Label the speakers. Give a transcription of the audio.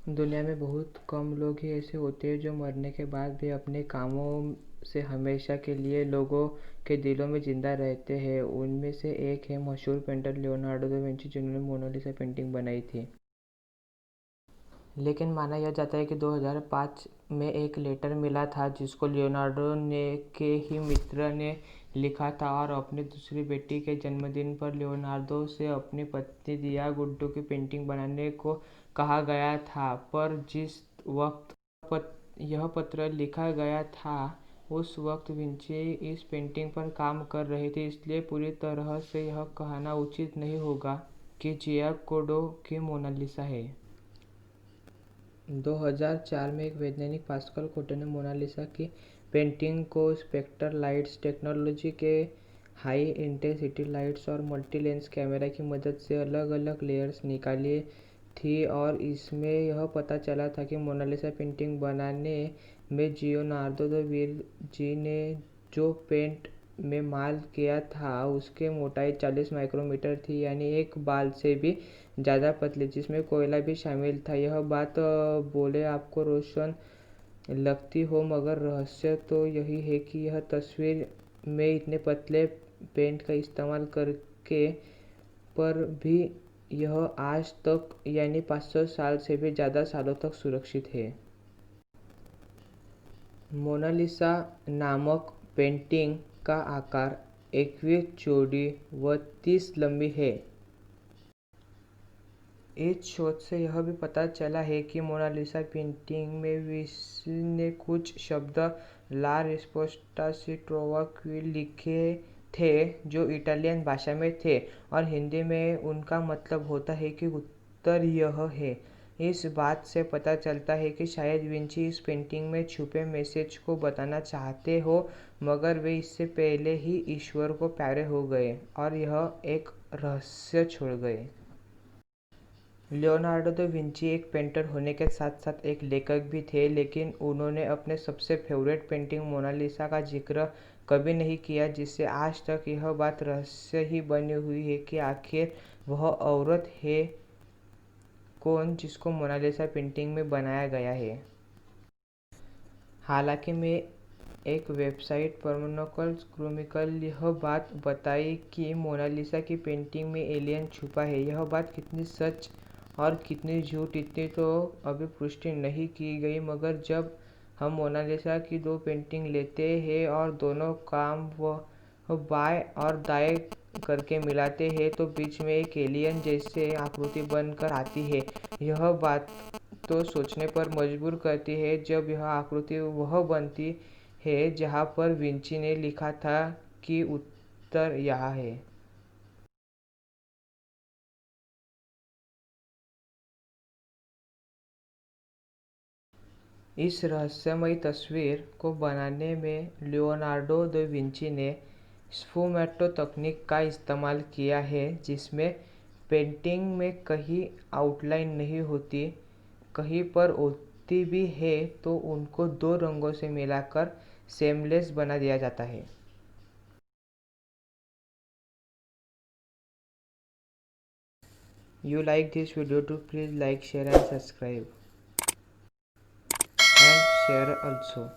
Speaker 1: दुनिया में बहुत कम लोग ही ऐसे होते हैं जो मरने के बाद भी अपने कामों से हमेशा के लिए लोगों के दिलों में जिंदा रहते हैं। उनमें से एक है मशहूर पेंटर लियोनार्डो दा विंची, जिन्होंने मोनालिसा पेंटिंग बनाई थी। लेकिन माना यह जाता है कि 2005 में एक लेटर मिला था जिसको लियोनार्डो ने के ही मित्र ने लिखा था, और अपनी दूसरी बेटी के जन्मदिन पर लियोनार्दो से अपनी पत्नी दिया गुड्डो की पेंटिंग बनाने को कहा गया था। पर जिस वक्त यह पत्र लिखा गया था उस वक्त विंची इस पेंटिंग पर काम कर रहे थे, इसलिए पूरी तरह से यह कहना उचित नहीं होगा कि जियाकोडो की मोनालिसा है। 2004 में एक वैज्ञानिक पास्कल कोटे ने मोनालिसा की पेंटिंग को स्पेक्ट्रल लाइट्स टेक्नोलॉजी के हाई इंटेंसिटी लाइट्स और मल्टी लेंस कैमरा की मदद से अलग अलग लेयर्स निकाली थी, और इसमें यह पता चला था कि मोनालिसा पेंटिंग बनाने में लियोनार्दो दा विंची ने जो पेंट में माल किया था उसकी मोटाई 40 माइक्रोमीटर थी, यानी एक बाल से भी ज़्यादा पतली, जिसमें कोयला भी शामिल था। यह बात बोले आपको रोशन लगती हो, मगर रहस्य तो यही है कि यह तस्वीर में इतने पतले पेंट का इस्तेमाल करके पर भी यह आज तक यानी 500 साल से भी ज़्यादा सालों तक सुरक्षित है। मोनालिसा नामक पेंटिंग का आकार 21 चौड़ी व 30 लंबी है। इस शोध से यह भी पता चला है कि मोनालिसा पेंटिंग में विंची ने कुछ शब्द ला रिस्पोस्टा सी ट्रोवा qui लिखे थे जो इटालियन भाषा में थे, और हिंदी में उनका मतलब होता है कि उत्तर यह है। इस बात से पता चलता है कि शायद विंची इस पेंटिंग में छुपे मैसेज को बताना चाहते हो, मगर वे इससे पहले ही ईश्वर को प्यारे हो गए और यह एक रहस्य छोड़ गए। लियोनार्डो दा विंची एक पेंटर होने के साथ साथ एक लेखक भी थे, लेकिन उन्होंने अपने सबसे फेवरेट पेंटिंग मोनालिसा का जिक्र कभी नहीं किया, जिससे आज तक यह बात रहस्य ही बनी हुई है कि आखिर वह औरत है कौन जिसको मोनालिसा पेंटिंग में बनाया गया है। हालांकि में एक वेबसाइट परमोकल क्रॉनिकल यह बात बताई कि मोनालिसा की पेंटिंग में एलियन छुपा है। यह बात कितनी सच और कितनी झूठ इतनी तो अभी पुष्टि नहीं की गई, मगर जब हम मोनालिसा की दो पेंटिंग लेते हैं और दोनों काम वह बाएं और दाएं करके मिलाते हैं तो बीच में एक एलियन जैसे आकृति बनकर आती है। यह बात तो सोचने पर मजबूर करती है जब यह आकृति वह बनती है जहाँ पर विंची ने लिखा था कि उत्तर यहाँ है। इस रहस्यमयी तस्वीर को बनाने में लियोनार्डो दा विंची ने स्फुमेटो तकनीक का इस्तेमाल किया है, जिसमें पेंटिंग में कहीं आउटलाइन नहीं होती, कहीं पर होती भी है तो उनको दो रंगों से मिलाकर सेमलेस बना दिया जाता है। You like this video to please like, share and subscribe and share also.